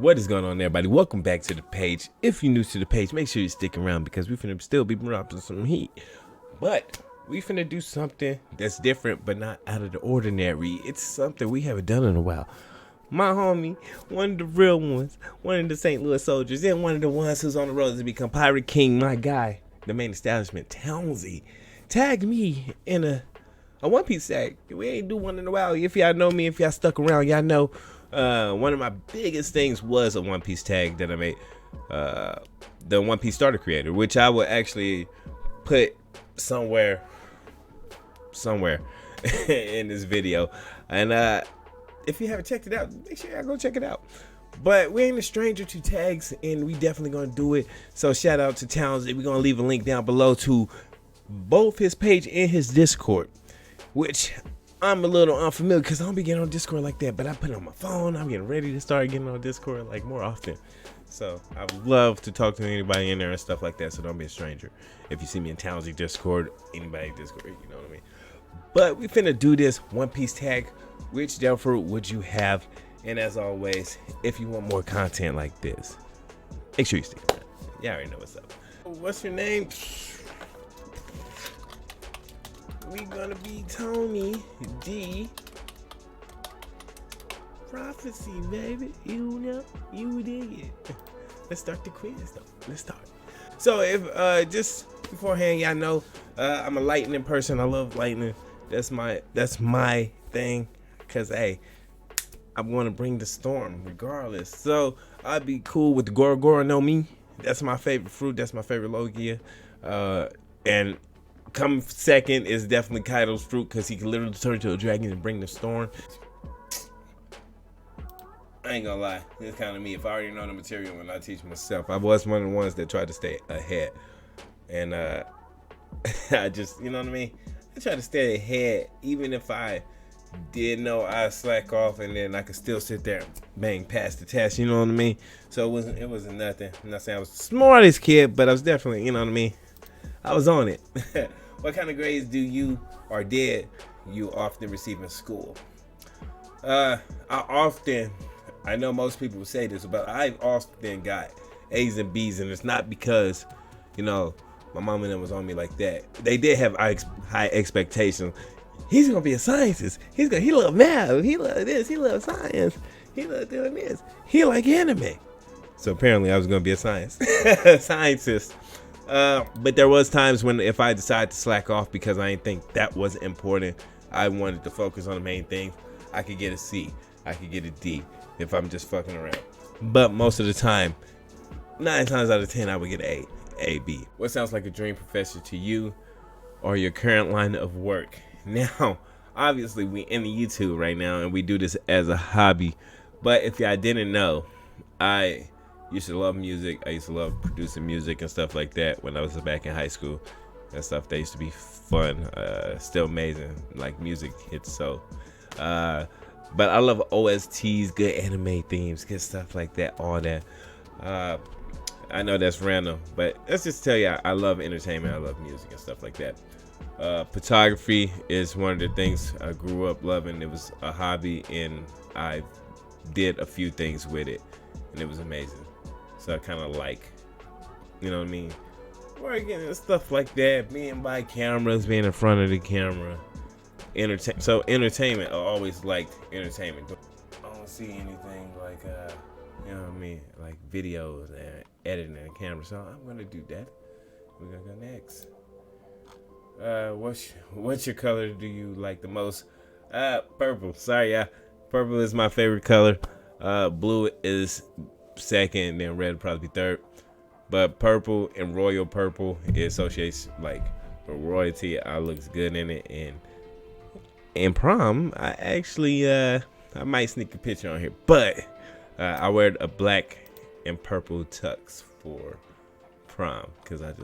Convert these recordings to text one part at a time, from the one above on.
What is going on, everybody? Welcome back to the page. If you're new to the page, make sure you stick around because we finna still be dropping some heat. But we finna do something that's different, but not out of the ordinary. It's something we haven't done in a while. My homie, one of the real ones, one of the St. Louis soldiers, and one of the ones who's on the road to become Pirate King, my guy, the main establishment, Townzie, tagged me in a One Piece tag. We ain't do one in a while. If y'all know me, if y'all stuck around, y'all know one of my biggest things was a One Piece tag that I made, the One Piece starter creator, which I would actually put somewhere in this video. And if you haven't checked it out, make sure y'all go check it out. But we ain't a stranger to tags, and we definitely gonna do it. So shout out to Townzie. We're gonna leave a link down below to both his page and his Discord, which I'm a little unfamiliar because I don't be getting on Discord like that, but I put it on my phone. I'm getting ready to start getting on Discord like more often. So I would love to talk to anybody in there and stuff like that, so don't be a stranger. If you see me in Townzie Discord, anybody Discord, you know what I mean? But we finna do this One Piece tag. Which devil fruit would you have? And as always, if you want more content like this, make sure you stick around. Y'all already know what's up. What's your name? We gonna be TonytheProphecy, baby. You know, you dig it. Let's start the quiz though. Let's start. So if just beforehand, y'all know I'm a lightning person. I love lightning. That's my thing. Cause hey, I'm gonna bring the storm regardless. So I'd be cool with the Goro no Mi. That's my favorite fruit. That's my favorite Logia. And come second is definitely Kaido's fruit because he can literally turn into a dragon and bring the storm. I ain't gonna lie, it's kind of me. If I already know the material when I teach myself, I was one of the ones that tried to stay ahead. And I just, you know what I mean? I try to stay ahead even if I did know I slack off, and then I could still sit there and bang past the test, you know what I mean? So it wasn't nothing. I'm not saying I was the smartest kid, but I was definitely, you know what I mean? I was on it. What kind of grades do you or did you often receive in school? I know most people would say this, but I've often got A's and B's, and it's not because, you know, my mom and them was on me like that. They did have high expectations. He's gonna be a scientist. He love math. He love this. He love science. He love doing this. He like anime. So apparently I was gonna be a scientist. But there was times when if I decided to slack off because I didn't think that was important, I wanted to focus on the main things, I could get a C. I could get a D if I'm just fucking around. But most of the time, 9 times out of 10, I would get an A, B. What sounds like a dream profession to you or your current line of work? Now, obviously, we in the YouTube right now, and we do this as a hobby. But if y'all didn't know, I used to love music. I used to love producing music and stuff like that when I was back in high school and stuff. That used to be fun. Still amazing, like music hits. So, but I love OSTs, good anime themes, good stuff like that, all that. I know that's random, but let's just tell you, I love entertainment. I love music and stuff like that. Photography is one of the things I grew up loving. It was a hobby, and I did a few things with it, and it was amazing. So I kind of like, you know what I mean, working and stuff like that, being by cameras, being in front of the camera, so entertainment. I always liked entertainment. I don't see anything like you know what I mean, like videos and editing and camera. So I'm gonna do that. We're gonna go next. What's your color do you like the most? Purple. Sorry, yeah. Purple is my favorite color. Blue is second, then red would probably be third. But purple and royal purple, it associates like with royalty. I looks good in it, and in prom, I actually I might sneak a picture on here, but I wear a black and purple tux for prom because I'm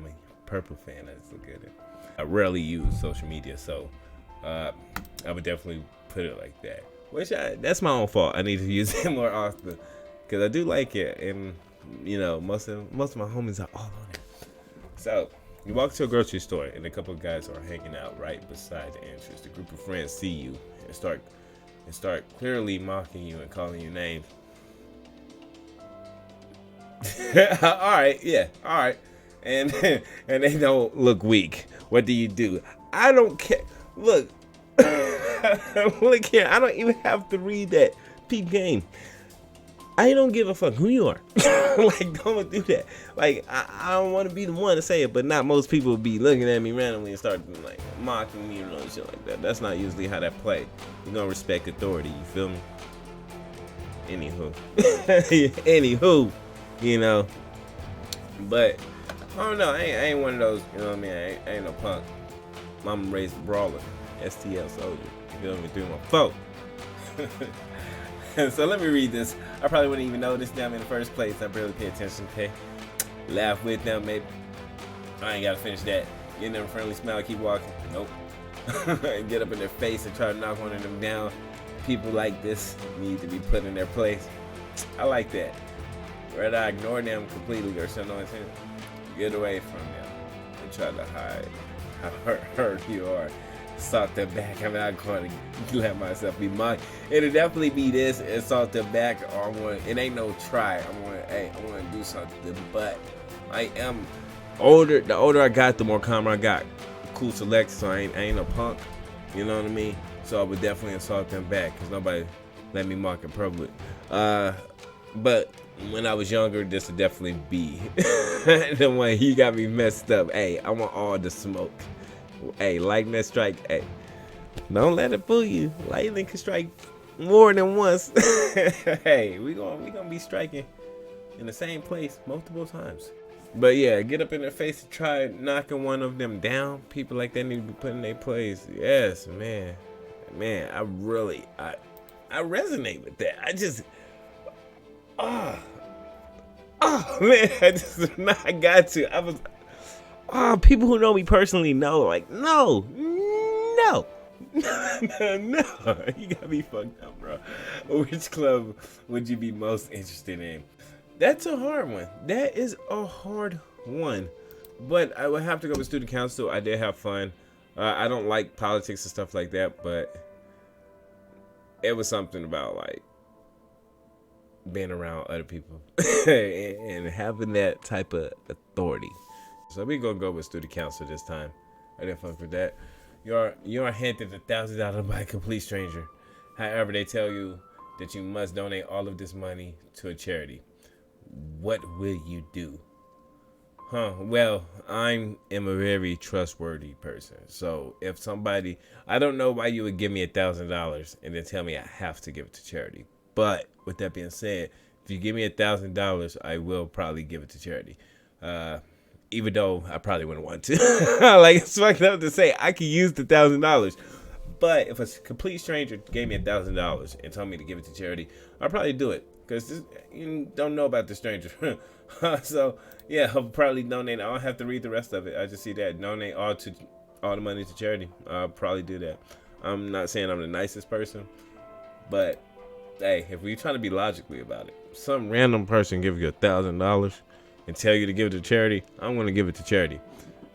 a purple fan. I just look good at it. I rarely use social media, so I would definitely put it like that. That's my own fault. I need to use it more often because I do like it, and you know, most of my homies are all on it. So you walk to a grocery store, and a couple of guys are hanging out right beside the entrance. The group of friends see you and start clearly mocking you and calling you names. All right, yeah, all right, and and they don't look weak. What do? I don't care. Look, look here. I don't even have to read that peep game. I don't give a fuck who you are. Like, don't do that. Like, I don't want to be the one to say it, but not most people be looking at me randomly and start like mocking me and shit like that. That's not usually how that play. You're gonna respect authority. You feel me? Anywho, anywho, you know. But I don't know. I ain't one of those. You know what I mean? I ain't no punk. Mama raised a brawler. STL soldier. You feel me? 314. So let me read this. I probably wouldn't even notice them in the first place. I barely pay attention. Okay, laugh with them, maybe. I ain't gotta finish that. Give them a friendly smile, keep walking. Nope. Get up in their face and try to knock one of them down. People like this need to be put in their place. I like that. Whether I ignore them completely or show no intent, get away from them and try to hide how hurt you are. Salt them back. I'm not going to let myself be mocked. It'll definitely be this and salt them back. Or I'm going. It ain't no try. I'm going. Hey, I want to do something. But I am older. The older I got, the more calmer I got. Cool select. So I ain't no punk. You know what I mean? So I would definitely assault them back because nobody let me mock in public. But when I was younger, this would definitely be the one. He got me messed up. Hey, I want all the smoke. Hey, lightning strike. Hey, don't let it fool you. Lightning can strike more than once. Hey, we gonna be striking in the same place multiple times. But yeah, get up in their face and try knocking one of them down. People like that need to be put in their place. Yes, man. I resonate with that. I just, man, I got to. I was. People who know me personally know, like, no, no, you got me fucked up, bro. Which club would you be most interested in? That's a hard one. That is a hard one. But I would have to go with student council. I did have fun. I don't like politics and stuff like that, but it was something about, like, being around other people and having that type of authority. So we gonna go with student council this time. I didn't fuck with that. You are handed $1,000 by a complete stranger. However, they tell you that you must donate all of this money to a charity. What will you do? Well, I am a very trustworthy person. So if somebody, I don't know why you would give me $1,000 and then tell me I have to give it to charity. But with that being said, if you give me $1,000, I will probably give it to charity. Even though I probably wouldn't want to. Like, it's fucked up to say I could use the $1,000. But if a complete stranger gave me $1,000 and told me to give it to charity, I'd probably do it. Because you don't know about the stranger. So, yeah, I'll probably donate. I don't have to read the rest of it. I just see that. Donate all the money to charity. I'll probably do that. I'm not saying I'm the nicest person. But, hey, if we're trying to be logically about it, some random person give you $1,000 and tell you to give it to charity, I'm going to give it to charity.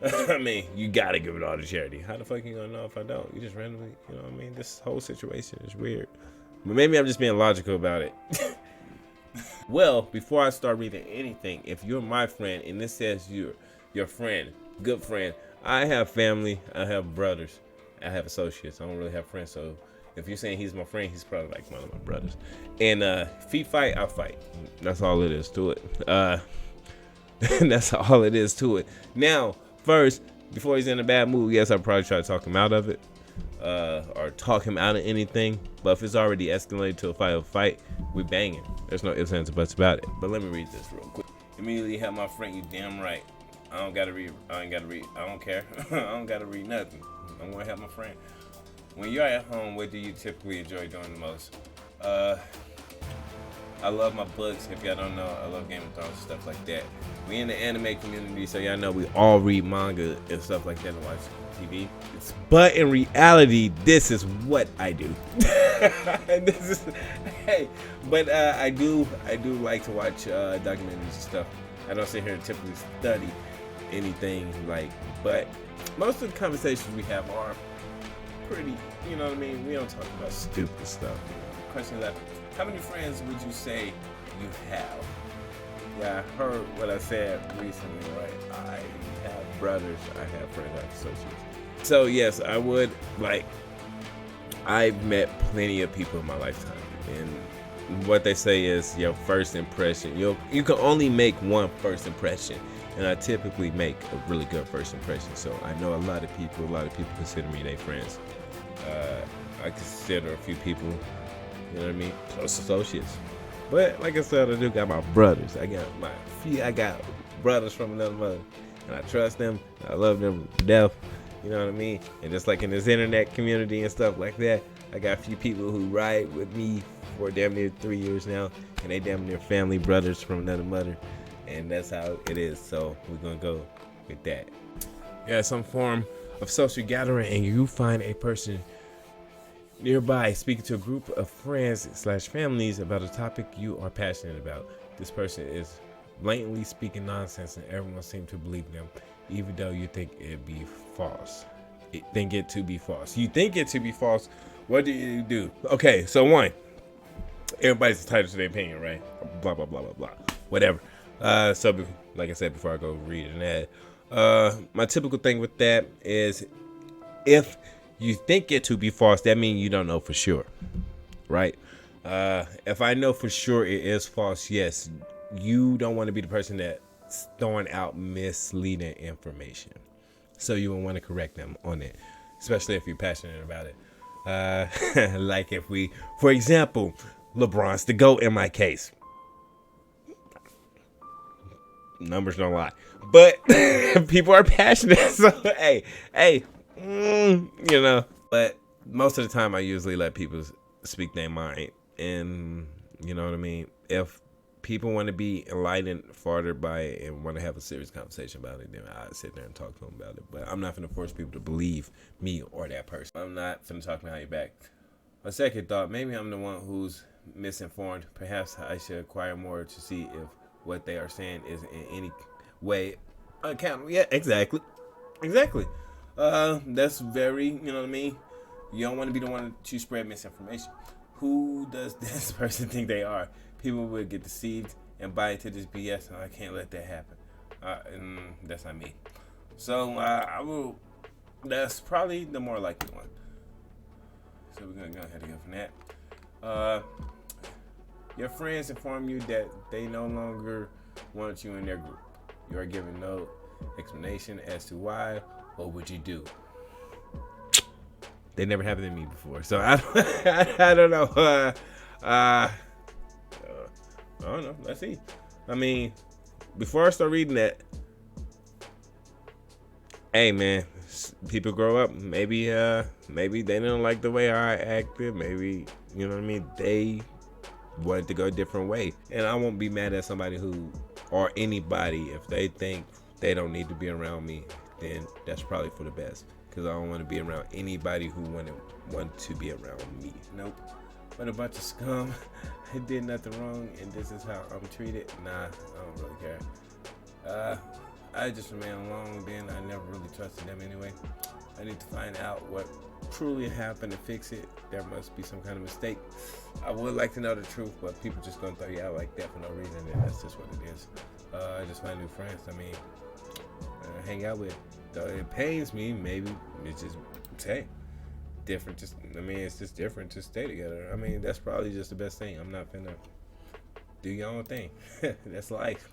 I mean, you got to give it all to charity. How the fuck you going to know if I don't? You just randomly, you know what I mean? This whole situation is weird. But maybe I'm just being logical about it. Well, before I start reading anything, if you're my friend and this says you're your friend, good friend, I have family, I have brothers, I have associates. I don't really have friends, so if you're saying he's my friend, he's probably like one of my brothers. And if he fight, I'll fight. That's all it is to it. That's all it is to it. Now, first, before he's in a bad mood, yes, I'll probably try to talk him out of it. Or talk him out of anything. But if it's already escalated to a fight, we banging. There's no ifs, ands, or buts about it. But let me read this real quick. Immediately have my friend, you damn right. I ain't gotta read. I don't care. I don't gotta read nothing. I'm gonna help my friend. When you're at home, what do you typically enjoy doing the most? I love my books. If y'all don't know, I love Game of Thrones, stuff like that. We in the anime community, so y'all know we all read manga and stuff like that and watch TV. But in reality, this is what I do. I do like to watch documentaries and stuff. I don't sit here and typically study anything but most of the conversations we have are pretty, you know what I mean? We don't talk about stupid stuff. Question left. How many friends would you say you have? Yeah, I heard what I said recently, right? I have brothers, I have friends, I have associates. So yes, I would like. I've met plenty of people in my lifetime, and what they say is your first impression. You can only make one first impression, and I typically make a really good first impression. So I know a lot of people. A lot of people consider me their friends. I consider a few people, you know what I mean, close associates. But like I said, I do got my brothers. I got brothers from another mother, and I trust them. I love them to death. You know what I mean? And just like in this internet community and stuff like that, I got a few people who ride with me for damn near 3 years now, and they damn near family brothers from another mother, and that's how it is. So we're gonna go with that. Yeah, some form of social gathering, and you find a person nearby speaking to a group of friends / families about a topic you are passionate about. This person is blatantly speaking nonsense, and everyone seems to believe them, even though you think it be false. You think it to be false. What do you do? Okay, so one, everybody's entitled to their opinion, right? Blah blah blah blah blah. Whatever. So like I said before, I go read an ad. My typical thing with that is, if you think it to be false, that means you don't know for sure, right? If I know for sure it is false, yes, you don't want to be the person that's throwing out misleading information. So you will want to correct them on it, especially if you're passionate about it. Like if we, for example, LeBron's the GOAT in my case. Numbers don't lie, but people are passionate. So hey, you know. But most of the time, I usually let people speak their mind, and you know what I mean. If people want to be enlightened further by it and want to have a serious conversation about it, then I sit there and talk to them about it. But I'm not going to force people to believe me or that person. I'm not going to talk behind your back. A second thought, maybe I'm the one who's misinformed. Perhaps I should acquire more to see if what they are saying is in any way accountable. Yeah, exactly. That's very, you know what I mean? You don't want to be the one to spread misinformation. Who does this person think they are? People will get deceived and buy into this BS, and I can't let that happen. And that's not me. So I will. That's probably the more likely one. So we're gonna go ahead and go from that. Your friends inform you that they no longer want you in their group. You are given no explanation as to why. What would you do? They never happened to me before, so I don't know. I don't know. Let's see. I mean, before I start reading that, hey man, people grow up. Maybe they don't like the way I acted. Maybe, you know what I mean, they wanted to go a different way, and I won't be mad at somebody who, or anybody, if they think they don't need to be around me, then that's probably for the best, because I don't want to be around anybody who want to be around me. Nope. But a bunch of scum. I did nothing wrong, and this is how I'm treated. Nah, I don't really care. I just remain alone. Then I never really trusted them anyway. I need to find out what truly happened to fix it. There must be some kind of mistake. I would like to know the truth, but people just gonna throw you out like that for no reason, and that's just what it is. I just find new friends. I mean, hang out with. Though it pains me, maybe it's just different. It's just different to stay together. I mean, that's probably just the best thing. I'm not finna do your own thing. That's life.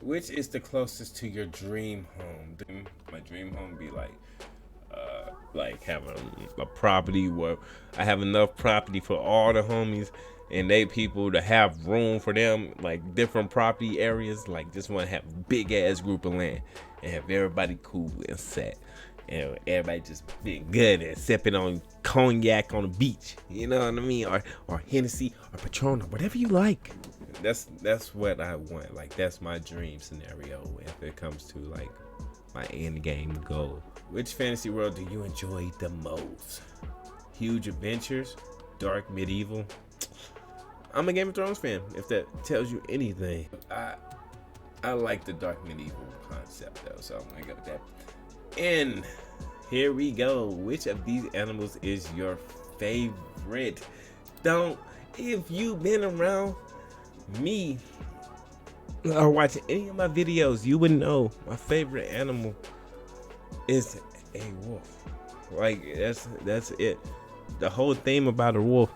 Which is the closest to your dream home? My dream home be like having a property where I have enough property for all the homies and they people to have room for them, like different property areas. Like just want to have a big ass group of land and have everybody cool and set. And everybody just being good and sipping on cognac on the beach, you know what I mean, or Hennessy or Patron or whatever you like. That's what I want. Like that's my dream scenario if it comes to like my end game goal. Which fantasy world do you enjoy the most? Huge adventures, dark medieval. I'm a Game of Thrones fan, if that tells you anything. I like the dark medieval concept though, so I'm gonna go with that. And here we go. Which of these animals is your favorite? If you've been around me or watching any of my videos, you would know my favorite animal is a wolf. Like that's it. The whole theme about a wolf,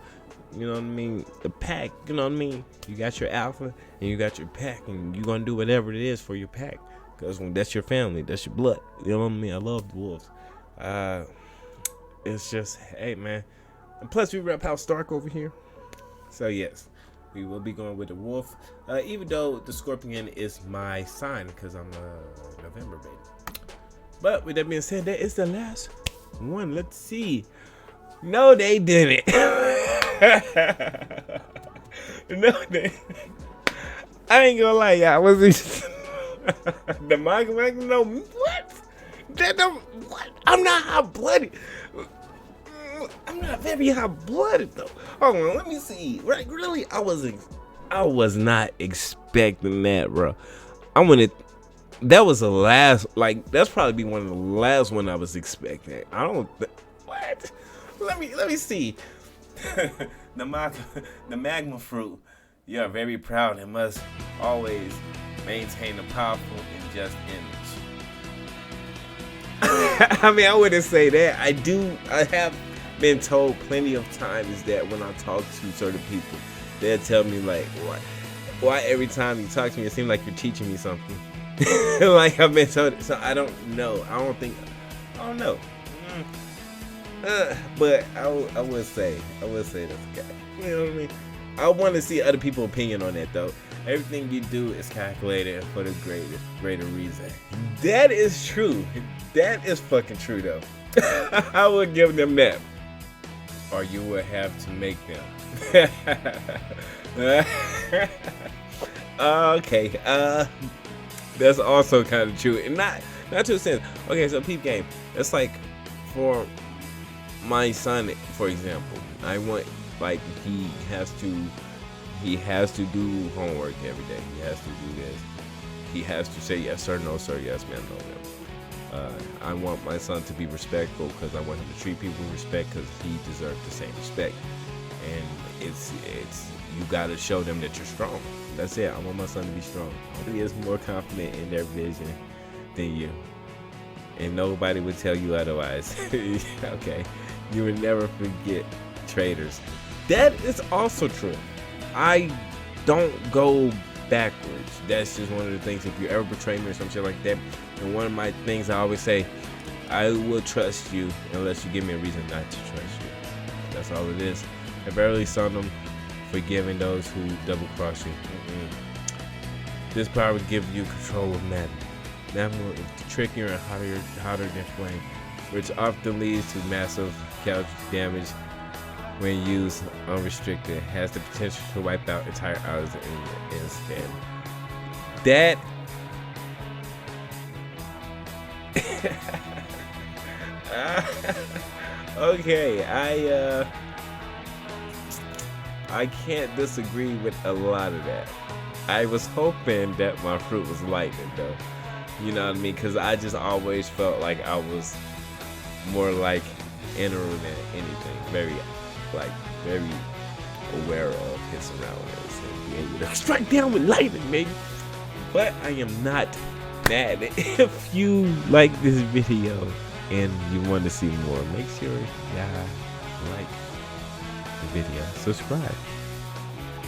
you know what I mean? The pack, you know what I mean? You got your alpha and you got your pack, and you're gonna do whatever it is for your pack, because that's your family, that's your blood. You know what I mean? I love the wolves. It's just, hey man. And plus we rep House Stark over here. So yes, we will be going with the wolf. Even though the scorpion is my sign, because I'm a November baby. But with that being said, that is the last one. Let's see. No, they didn't. No, they. I ain't gonna lie, y'all. Was it the Magnum? No, what? That don't. What? I'm not hot blooded. I'm not very hot blooded though. Hold on, let me see. Right, really, I was not expecting that, bro. That was the last. Like, that's probably be one of the last one I was expecting. I don't. What? Let me see. The magma fruit. You are very proud and must always maintain a powerful and just image. I mean, I wouldn't say that. I have been told plenty of times that when I talk to certain people, they'll tell me like, why every time you talk to me, it seems like you're teaching me something. Like I've been told. So I don't know. I don't know. But I would say that's okay. You know what I mean? I want to see other people's opinion on that though. Everything you do is calculated for the greater reason. That is true. That is fucking true though. I would give them that. Or you would have to make them. Okay. That's also kind of true. And not to a sense. Okay, so peep game. It's like for my son, for example, I want, like, he has to do homework every day. He has to do this. He has to say yes sir, no sir, yes ma'am, no ma'am. I want my son to be respectful because I want him to treat people with respect because he deserves the same respect. And it's you gotta show them that you're strong. That's it. I want my son to be strong. He is more confident in their vision than you, and nobody would tell you otherwise. Okay, you would never forget traitors. That is also true. I don't go backwards. That's just one of the things. If you ever betray me or some shit like that, and one of my things I always say, I will trust you unless you give me a reason not to trust you. That's all it is. I barely saw them forgiving those who double cross you. This power would give you control of madness. Madness will trickier and hotter than flame, which often leads to massive casualty damage when used unrestricted. Has the potential to wipe out entire islands instead. That okay, I can't disagree with a lot of that. I was hoping that my fruit was lightning though. You know what I mean? Because I just always felt like I was more like inner than anything. Very aware of his surroundings and being able to strike down with lightning, maybe. But I am not mad. If you like this video and you want to see more, make sure y'all like the video, subscribe,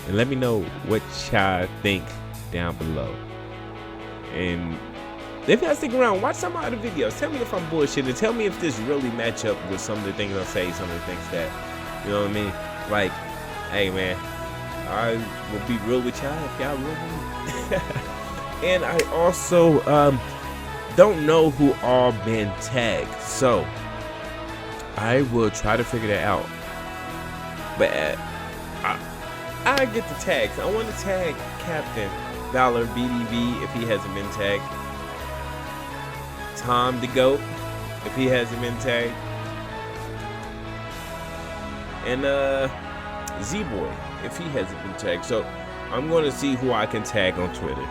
and let me know what y'all think down below. And if y'all stick around, watch some other videos. Tell me if I'm bullshitting. Tell me if this really match up with some of the things I say, some of the things that, you know what I mean? Like, hey man, I will be real with y'all if y'all real. And I also don't know who all been tagged, so I will try to figure that out. But I get the tags. I want to tag Captain Valor BDV if he hasn't been tagged. Tom the Goat if he hasn't been tagged. And Z-Boy if he hasn't been tagged. So I'm going to see who I can tag on Twitter.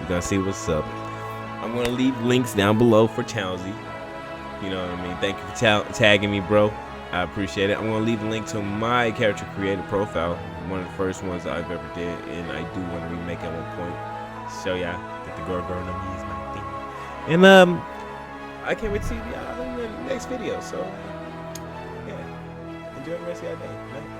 We're going to see what's up. I'm going to leave links down below for Townzie. You know what I mean? Thank you for tagging me, bro. I appreciate it. I'm gonna leave a link to my character creator profile, one of the first ones I've ever did, and I do want to remake at one point. Show y'all that the girl growing up is my thing. And I can't wait to see y'all in the next video. So yeah, enjoy the rest of your day.